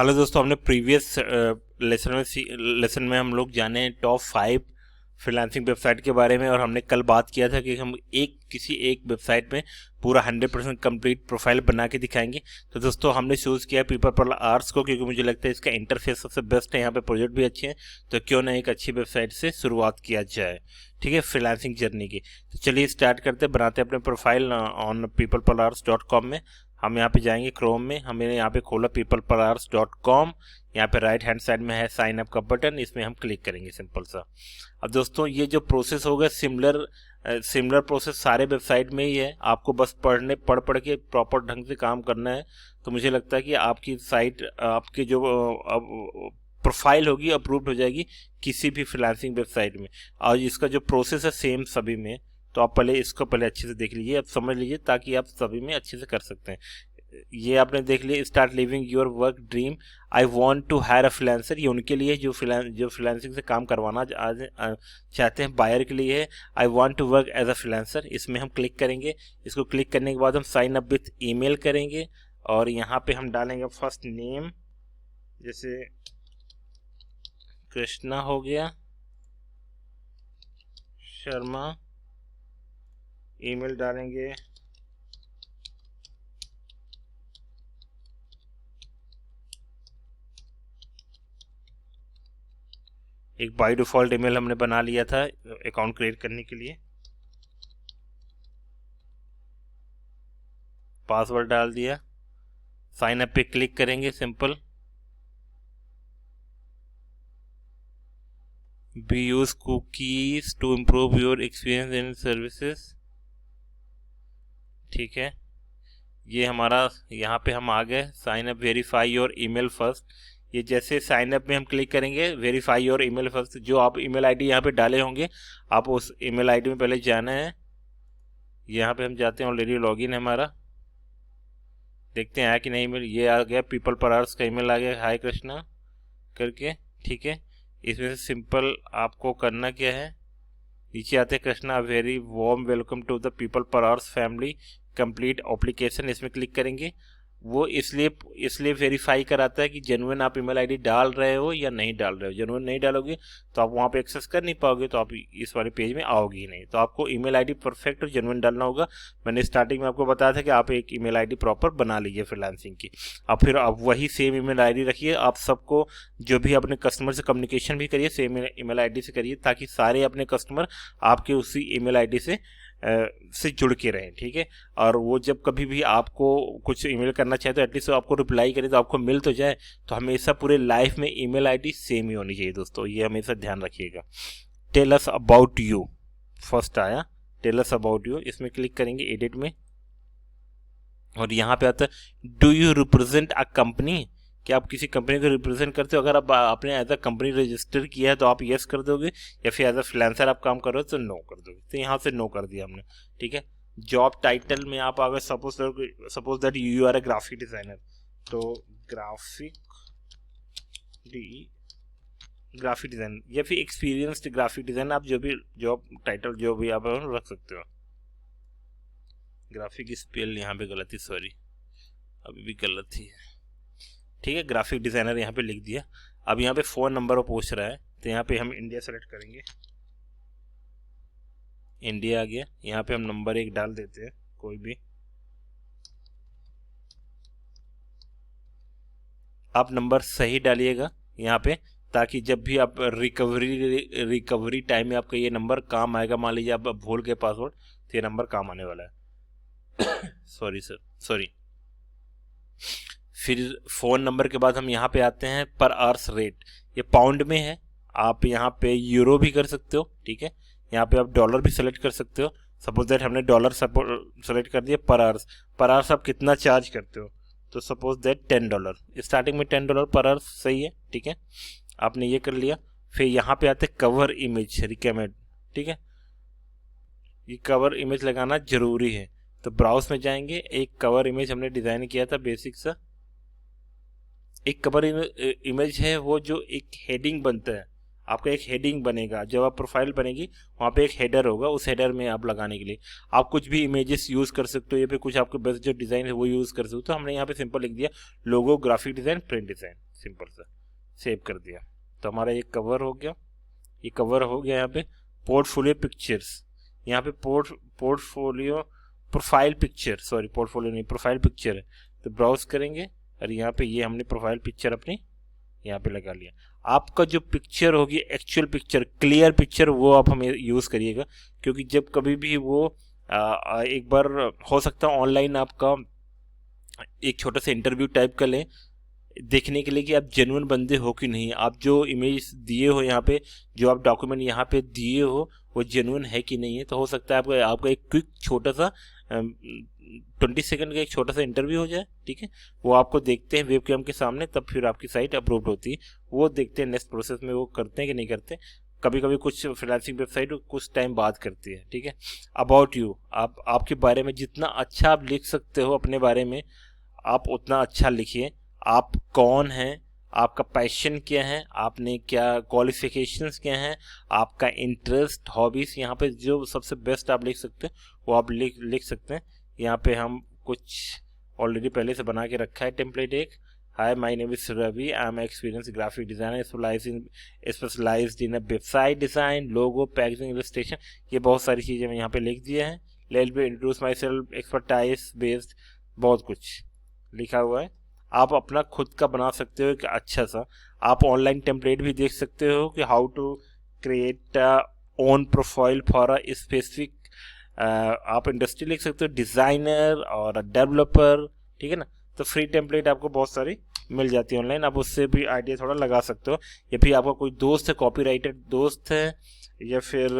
Hello दोस्तों, हमने previous lesson में हम लोग जाने टॉप 5 फ्रीलांसिंग वेबसाइट के बारे में। और हमने कल बात किया था कि हम किसी एक वेबसाइट में पूरा 100% कंप्लीट प्रोफाइल बना के दिखाएंगे। तो दोस्तों हमने चूज़ किया पीपल पर आर्ट्स को, क्योंकि मुझे लगता है इसका इंटरफेस सबसे बेस्ट है, यहाँ पे प्रोजेक्ट भी अच्छे हैं। तो क्यों ना एक अच्छी वेबसाइट से शुरुआत किया जाए, ठीक है, फ्रीलांसिंग जर्नी की। तो चलिए स्टार्ट करते, बनाते अपने प्रोफाइल ऑन peopleperlarts.com में। हम यहाँ पे जाएंगे क्रोम में, हमने यहाँ पे खोला peopleperlarts.com। यहाँ पे राइट हैंड साइड में है साइन अप का बटन, इसमें हम क्लिक करेंगे सिंपल सा। अब दोस्तों ये जो प्रोसेस होगा सिमिलर प्रोसेस सारे वेबसाइट में ही है, आपको बस पढ़ के प्रॉपर ढंग से काम करना है। तो मुझे लगता है कि आपकी साइट, आपकी जो प्रोफाइल होगी अप्रूव्ड हो जाएगी किसी भी फ्रीलांसिंग वेबसाइट में। और इसका जो प्रोसेस है सेम सभी में। तो आप इसको पहले अच्छे से देख लीजिए, अब समझ लीजिए, ताकि आप सभी में अच्छे से कर सकते हैं। ये आपने देख लिया, start living your work dream, I want to hire a freelancer. ये उनके लिए जो फ्रीलांसिंग से काम करवाना चाहते हैं, बायर के लिए है। I want to work as a freelancer, इसमें हम क्लिक करेंगे। इसको क्लिक करने के बाद हम साइन अप विथ ईमेल करेंगे, और यहाँ पे हम डालेंगे फर्स्ट नेम, जैसे कृष्णा हो गया, शर्मा। ईमेल डालेंगे एक बाय डिफ़ॉल्ट ईमेल हमने बना लिया था अकाउंट क्रिएट करने के लिए। पासवर्ड डाल दिया, साइन अप पे क्लिक करेंगे simple. We use cookies to improve your experience in services, ठीक है। ये हमारा यहाँ पे हम आ गए, sign up verify your email first. ये जैसे साइन अप में हम क्लिक करेंगे, वेरीफाई योर ईमेल फर्स्ट, जो आप ईमेल आईडी यहाँ पे डाले होंगे, आप उस ईमेल आईडी में पहले जाना है। यहाँ पे हम जाते हैं, ऑलरेडी लॉगिन है हमारा, देखते हैं आया कि नहीं ईमेल। ये आ गया, पीपल पर आवर्स का ईमेल आ गया, हाय कृष्णा करके, ठीक है। इसमें से सिंपल आपको करना क्या है, नीचे आते हैं, Krishna very warm welcome to the people per hours family complete application, इसमें क्लिक करेंगे। वो इसलिए वेरीफाई कराता है कि जेन्युइन आप ईमेल आईडी डाल रहे हो या नहीं डाल रहे हो। जेन्युइन नहीं डालोगे तो आप वहाँ पे एक्सेस कर नहीं पाओगे, तो आप इस वाले पेज में आओगे ही नहीं। तो आपको ईमेल आईडी परफेक्ट और जेन्युइन डालना होगा। मैंने स्टार्टिंग में आपको बताया था कि आप एक ईमेल आईडी प्रॉपर बना लीजिए फ्रीलांसिंग की। अब फिर आप वही सेम ईमेल आईडी रखिए। आप सबको जो भी अपने कस्टमर से कम्युनिकेशन भी करिए सेम ईमेल आईडी से करिए, ताकि सारे अपने कस्टमर आपके उसी ईमेल आईडी से जुड़ के रहें, ठीक है। और वो जब कभी भी आपको कुछ ईमेल करना चाहे तो एटलीस्ट आपको रिप्लाई करे तो आपको मिल तो जाए। तो हमेशा पूरे लाइफ में ईमेल आईडी सेम ही होनी चाहिए दोस्तों, ये हमेशा ध्यान रखिएगा। Tell us about you first आया, टेल अस अबाउट यू, इसमें क्लिक करेंगे एडिट में, और यहाँ पे आता है do you represent a company, कि आप किसी कंपनी को रिप्रेजेंट करते हो। अगर आप आपने एज अ कंपनी रजिस्टर किया है तो आप यस कर दोगे, या फिर एज अ फ्रीलांसर आप काम कर रहे हो तो नो कर दोगे। तो यहाँ से नो कर दिया हमने, ठीक है। जॉब टाइटल में आप अगर suppose that you are a graphic designer, तो ग्राफिक डिजाइन या फिर एक्सपीरियंस्ड ग्राफिक डिजाइन, आप जो भी जॉब टाइटल जो भी आप रख सकते हो। ग्राफिक स्पेल यहाँ पे गलत थी, सॉरी, अभी भी गलत थी, ठीक है। ग्राफिक डिज़ाइनर यहाँ पे लिख दिया। अब यहाँ पे फ़ोन नंबर वो पूछ रहा है, तो यहाँ पे हम इंडिया सेलेक्ट करेंगे, इंडिया आ गया। यहाँ पे हम नंबर 1 डाल देते हैं कोई भी। आप नंबर सही डालिएगा यहाँ पे, ताकि जब भी आप रिकवरी टाइम में आपका ये नंबर काम आएगा। मान लीजिए आप भूल गए पासवर्ड, तो ये नंबर काम आने वाला है। Sorry sir, sorry. फिर फ़ोन नंबर के बाद हम यहाँ पे आते हैं पर आवर्स रेट, ये पाउंड में है। आप यहाँ पे यूरो भी कर सकते हो, ठीक है। यहाँ पे आप डॉलर भी सेलेक्ट कर सकते हो। सपोज दैट हमने डॉलर सेलेक्ट कर दिया पर आवर्स आप कितना चार्ज करते हो, तो सपोज दैट $10, स्टार्टिंग में $10 पर आवर्स सही है, ठीक है। आपने ये कर लिया। फिर यहाँ पे आते कवर इमेज रिकमेंड, ठीक है। ये कवर इमेज लगाना जरूरी है। तो ब्राउज में जाएंगे, एक कवर इमेज हमने डिज़ाइन किया था बेसिक सा। एक कवर इमेज है वो जो एक हेडिंग बनता है, आपका एक हेडिंग बनेगा, जब आप प्रोफाइल बनेगी वहाँ पे एक हेडर होगा, उस हेडर में आप लगाने के लिए आप कुछ भी इमेजेस यूज़ कर सकते हो या फिर कुछ आपके बेस्ट जो डिज़ाइन है वो यूज़ कर सकते हो। तो हमने यहाँ पे सिंपल लिख दिया logo, graphic design, print design, simple सा सेव कर दिया। तो हमारा ये कवर हो गया, ये कवर हो गया। यहाँ पे पोर्टफोलियो पिक्चर्स, यहाँ पे portfolio profile picture, sorry portfolio नहीं, प्रोफाइल पिक्चर है। तो ब्राउज करेंगे और यहाँ पे ये हमने प्रोफाइल पिक्चर अपनी यहाँ पे लगा लिया। आपका जो पिक्चर होगी एक्चुअल पिक्चर, क्लियर पिक्चर, वो आप हमें यूज़ करिएगा, क्योंकि जब कभी भी वो एक बार हो सकता है ऑनलाइन आपका एक छोटा सा इंटरव्यू टाइप कर लें देखने के लिए कि आप जेन्युइन बंदे हो कि नहीं, आप जो इमेज दिए हो यहाँ पे, जो आप डॉक्यूमेंट यहाँ पे दिए हो वो जेन्युइन है कि नहीं है। तो हो सकता है आपका एक क्विक छोटा सा 20 सेकंड का एक छोटा सा इंटरव्यू हो जाए, ठीक है। वो आपको देखते हैं वेब कैम के सामने, तब फिर आपकी साइट अप्रूव्ड होती है। वो देखते हैं नेक्स्ट प्रोसेस में वो करते हैं कि नहीं करते। कभी कभी कुछ फ्रीलांसिंग वेबसाइट कुछ टाइम बाद करती है, ठीक है। अबाउट यू, आप आपके बारे में जितना अच्छा आप लिख सकते हो अपने बारे में आप उतना अच्छा लिखिए। आप कौन हैं, आपका पैशन क्या है, आपने क्या क्वालिफिकेशंस क्या हैं, आपका इंटरेस्ट, हॉबीज, यहाँ पे जो सबसे बेस्ट आप लिख सकते हैं वो आप लिख सकते हैं। यहाँ पे हम कुछ ऑलरेडी पहले से बना के रखा है टेम्पलेट एक। Hi, my name is Ravi, I am experience graphic designer specialised in website design, logo, packaging, illustration. ये बहुत सारी चीज़ें मैं यहाँ पे लिख दिया है। Let me introduce my self, expertise based, बहुत कुछ लिखा हुआ है। आप अपना खुद का बना सकते हो एक अच्छा सा। आप ऑनलाइन टेम्पलेट भी देख सकते हो कि how to create own profile for a specific, आप इंडस्ट्री लिख सकते हो, डिज़ाइनर और डेवलपर, ठीक है ना। तो फ्री टेम्पलेट आपको बहुत सारी मिल जाती है ऑनलाइन, आप उससे भी आइडिया थोड़ा लगा सकते हो। या फिर आपका कोई दोस्त है, कॉपीराइटर दोस्त है, या फिर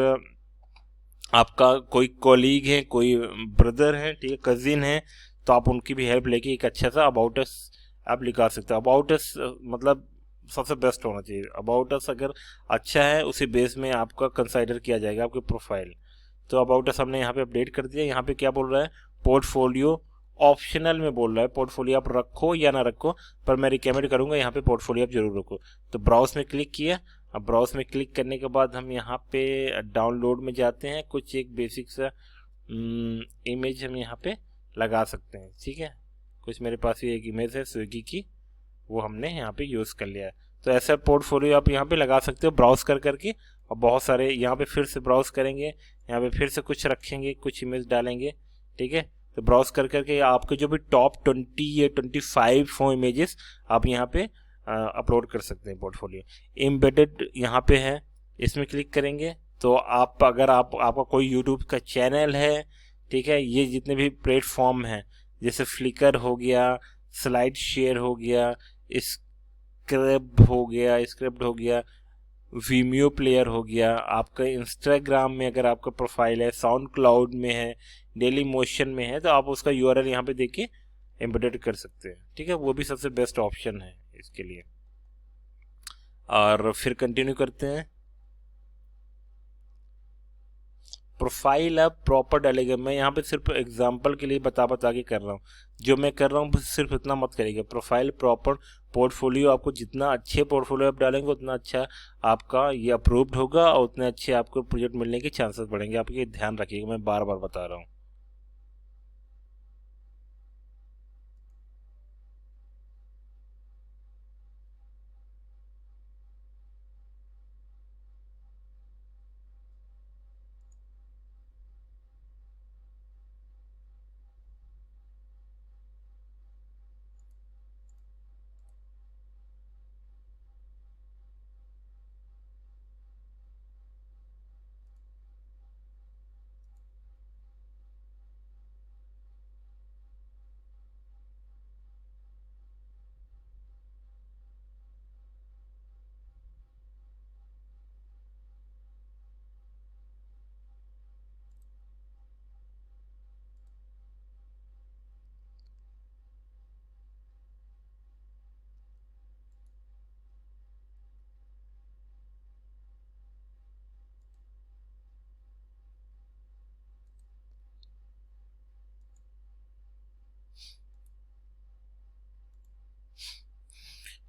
आपका कोई कॉलीग है, कोई ब्रदर है, ठीक है, कजिन है, तो आप उनकी भी हेल्प लेके एक अच्छा सा अबाउट अस आप लिखा सकते हो। अबाउट अस मतलब सबसे बेस्ट होना चाहिए। अबाउट अस अगर अच्छा है उसी बेस में आपका कंसाइडर किया जाएगा आपकी प्रोफाइल। तो अबाउट अस हमने यहाँ पे अपडेट कर दिया। यहाँ पे क्या बोल रहा है, पोर्टफोलियो ऑप्शनल में बोल रहा है, पोर्टफोलियो आप रखो या ना रखो, पर मैं रिकमेंड करूँगा यहाँ पे पोर्टफोलियो आप जरूर रखो। तो ब्राउज में क्लिक किया। अब ब्राउज में क्लिक करने के बाद हम यहाँ पे डाउनलोड में जाते हैं, कुछ एक बेसिक सा इमेज हम यहाँ पे लगा सकते हैं, ठीक है। कुछ मेरे पास ये एक इमेज है स्विगी की, वो हमने यहाँ पे यूज़ कर लिया है। तो ऐसा पोर्टफोलियो आप यहाँ पे लगा सकते हो ब्राउज कर करके। और बहुत सारे यहाँ पे फिर से ब्राउज करेंगे, यहाँ पे फिर से कुछ रखेंगे, कुछ इमेज डालेंगे, ठीक है। तो ब्राउज कर करके आपके जो भी टॉप 20 या 25 हो इमेजेस आप यहाँ पे अपलोड कर सकते हैं पोर्टफोलियो। एम्बेडेड यहाँ पे है, इसमें क्लिक करेंगे तो आप अगर आपका कोई यूट्यूब का चैनल है, ठीक है, ये जितने भी प्लेटफॉर्म हैं जैसे फ्लिकर हो गया, स्लाइड शेयर हो गया, स्क्रिप्ट हो गया, वीमियो प्लेयर हो गया, आपका इंस्टाग्राम में अगर आपका प्रोफाइल है, साउंड क्लाउड में है, डेली मोशन में है, तो आप उसका यूआरएल यहाँ पे देके एम्बेडेड कर सकते हैं, ठीक है। वो भी सबसे बेस्ट ऑप्शन है इसके लिए। और फिर कंटिन्यू करते हैं। प्रोफाइल आप प्रॉपर डालेगा, मैं यहाँ पे सिर्फ एग्जांपल के लिए बता के कर रहा हूँ, जो मैं कर रहा हूँ सिर्फ इतना मत करिएगा। प्रोफाइल प्रॉपर, पोर्टफोलियो आपको जितना अच्छे पोर्टफोलियो आप डालेंगे उतना अच्छा आपका ये अप्रूव्ड होगा और उतने अच्छे आपको प्रोजेक्ट मिलने के चांसेस बढ़ेंगे। आप ये ध्यान रखिएगा, मैं बार बार बता रहा हूँ।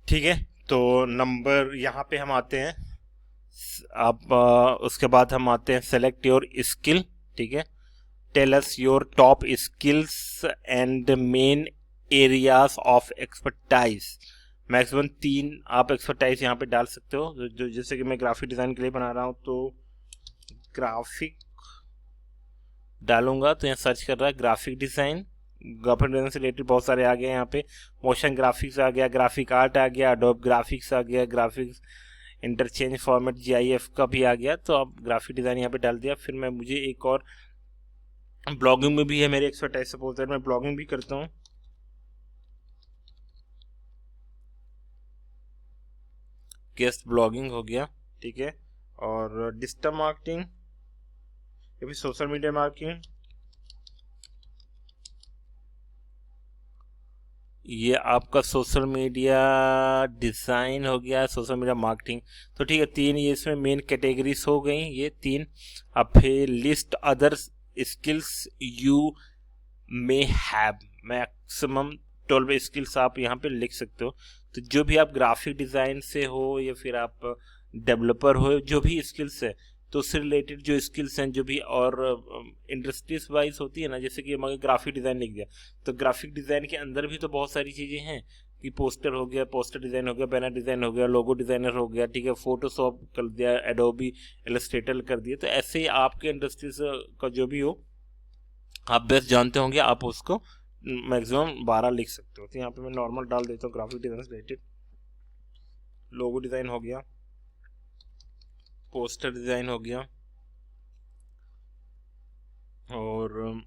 ठीक है, तो नंबर यहाँ पे हम आते हैं आप उसके बाद हम आते हैं सेलेक्ट योर स्किल, ठीक है। Tell us your top skills and main areas of expertise. Maximum 3 आप एक्सपर्टाइज यहाँ पे डाल सकते हो। जो जैसे कि मैं ग्राफिक डिज़ाइन के लिए बना रहा हूँ तो ग्राफिक डालूंगा, तो यहाँ सर्च कर रहा है ग्राफिक डिज़ाइन। ग्राफिक डिज़ाइन से रिलेटेड बहुत सारे आ गए यहाँ पे। मोशन ग्राफिक्स आ गया, ग्राफिक आर्ट आ गया, एडोब ग्राफिक्स आ गया, ग्राफिक्स इंटरचेंज फॉर्मेट GIF का भी आ गया। तो आप ग्राफिक डिज़ाइन यहाँ पे डाल दिया। फिर मैं मुझे एक और ब्लॉगिंग में भी है मेरे एक्सपर्टाइज, सपोज दैट मैं ब्लॉगिंग भी करता हूँ। गेस्ट ब्लॉगिंग हो गया, ठीक है। और डिजिटल मार्केटिंग या फिर सोशल मीडिया मार्केटिंग, ये आपका सोशल मीडिया डिज़ाइन हो गया, सोशल मीडिया मार्केटिंग। तो ठीक है, 3 ये इसमें मेन कैटेगरीज हो गई, ये 3। अब फिर list other skills you may have, maximum 12 skills आप यहाँ पे लिख सकते हो। तो जो भी आप ग्राफिक डिज़ाइन से हो या फिर आप डेवलपर हो, जो भी स्किल्स है तो उससे रिलेटेड जो स्किल्स हैं, जो भी और इंडस्ट्रीज वाइज होती है ना, जैसे कि मगर ग्राफिक डिज़ाइन लिख दिया तो ग्राफिक डिज़ाइन के अंदर भी तो बहुत सारी चीज़ें हैं कि पोस्टर हो गया, पोस्टर डिज़ाइन हो गया, बैनर डिज़ाइन हो गया, लोगो डिज़ाइनर हो गया, ठीक है, फोटोशॉप कर दिया, एडोबी इलस्ट्रेटर कर दिया। तो ऐसे ही आपके इंडस्ट्रीज का जो भी हो आप बेस्ट जानते होंगे, आप उसको मैक्सिमम 12 लिख सकते हो। तो यहाँ पे मैं नॉर्मल डाल देता हूँ ग्राफिक डिज़ाइन से रिलेटेड। लोगो डिज़ाइन हो गया, पोस्टर डिज़ाइन हो गया, और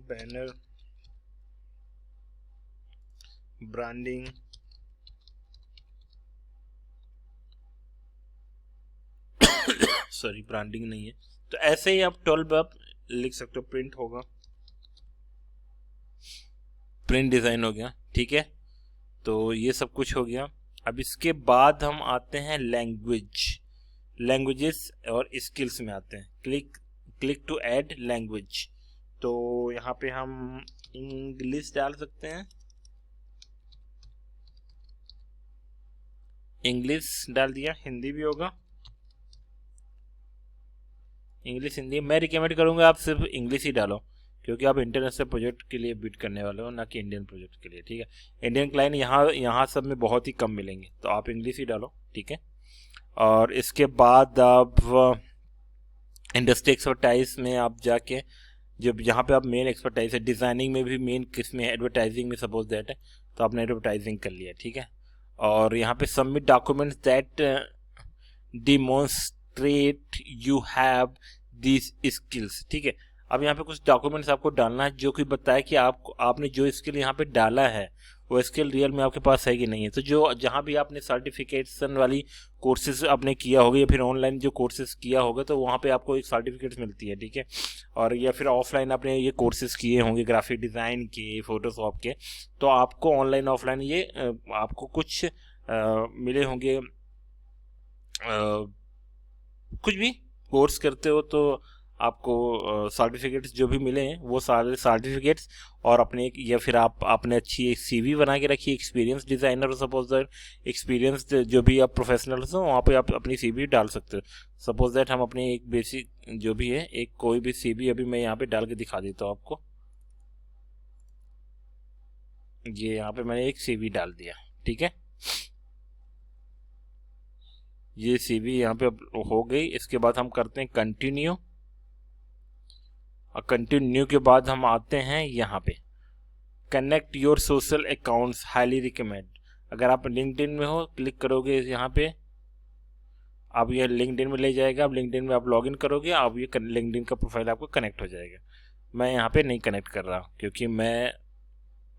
बैनर, ब्रांडिंग, सॉरी ब्रांडिंग नहीं है। तो ऐसे ही आप 12 आप लिख सकते हो। प्रिंट होगा, प्रिंट डिज़ाइन हो गया, ठीक है। तो ये सब कुछ हो गया। अब इसके बाद हम आते हैं लैंग्वेजेस और स्किल्स में आते हैं। Click to add language. तो यहाँ पे हम इंग्लिश डाल सकते हैं, इंग्लिश डाल दिया। हिंदी भी होगा, इंग्लिश हिंदी। मैं रिकमेंड करूँगा आप सिर्फ इंग्लिश ही डालो, क्योंकि आप इंटरनेशनल प्रोजेक्ट के लिए बिड करने वाले हो, ना कि इंडियन प्रोजेक्ट के लिए, ठीक है। इंडियन क्लाइंट यहाँ सब में बहुत ही कम मिलेंगे, तो आप इंग्लिश ही डालो, ठीक है। और इसके बाद आप इंडस्ट्री एक्सपर्टाइज में आप जाके, जब यहाँ पे आप मेन एक्सपर्टाइज है, डिज़ाइनिंग में भी मेन किस में है, एडवर्टाइजिंग में सपोज दैट है, तो आपने एडवर्टाइजिंग कर लिया, ठीक है। और यहाँ पे submit documents that demonstrate you have these skills, ठीक है। अब यहाँ पे कुछ डॉक्यूमेंट्स आपको डालना है जो कि बताए कि आपने जो स्किल यहाँ पे डाला है वो स्किल रियल में आपके पास है कि नहीं है। तो जो जहाँ भी आपने सर्टिफिकेशन वाली कोर्सेज आपने किया होगा या फिर ऑनलाइन जो कोर्सेज किया होगा, तो वहाँ पे आपको एक सर्टिफिकेट मिलती है, ठीक है। और या फिर ऑफलाइन आपने ये कोर्सेज किए होंगे ग्राफिक डिज़ाइन के, फोटोशॉप के, तो आपको ऑनलाइन ऑफलाइन ये आपको कुछ मिले होंगे। कुछ भी कोर्स करते हो तो आपको सर्टिफिकेट्स जो भी मिले हैं वो सारे सर्टिफिकेट्स, और अपने या फिर आपने अच्छी एक CV बना के रखी, एक्सपीरियंस डिज़ाइनर हो, सपोज दैट एक्सपीरियंस जो भी आप प्रोफेशनल्स हो वहाँ पे आप अपनी CV डाल सकते हो। सपोज दैट हम अपने एक बेसिक जो भी है, एक कोई भी CV अभी मैं यहाँ पे डाल के दिखा देता हूँ आपको। ये यहाँ पे मैंने एक CV डाल दिया, ठीक है। ये CV यहाँ पे हो गई। इसके बाद हम करते हैं कंटिन्यू, और कंटिन्यू के बाद हम आते हैं यहाँ पे connect your social accounts, highly recommend. अगर आप लिंक्डइन में हो, क्लिक करोगे यहाँ पे, आप ये लिंक्डइन में ले जाएगा। आप लिंक्डइन में आप लॉगिन करोगे, आप ये लिंक्डइन का प्रोफाइल आपको कनेक्ट हो जाएगा। मैं यहाँ पे नहीं कनेक्ट कर रहा क्योंकि मैं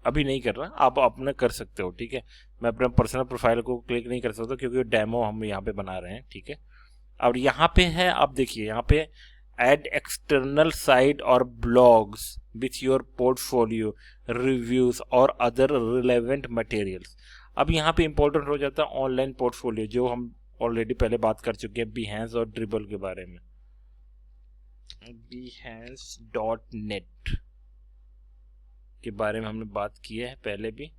अभी नहीं कर रहा, आप अपना कर सकते हो, ठीक है। मैं अपना पर्सनल प्रोफाइल को क्लिक नहीं कर सकता क्योंकि डेमो हम यहाँ पे बना रहे हैं, ठीक है। और यहाँ पे है, आप देखिए यहाँ पे ऐड एक्सटर्नल साइट और blogs with your portfolio, reviews और अदर रिलेवेंट मटेरियल्स। अब यहाँ पे इंपॉर्टेंट हो जाता है ऑनलाइन पोर्टफोलियो, जो हम ऑलरेडी पहले बात कर चुके हैं Behance और ड्रिबल के बारे में। behance.net के बारे में हमने बात की है पहले भी।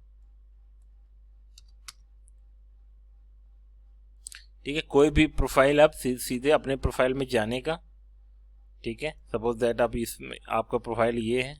ठीक है, कोई भी प्रोफाइल आप सीधे अपने प्रोफाइल में जाने का, ठीक है। सपोज दैट आप इसमें आपका प्रोफाइल ये है,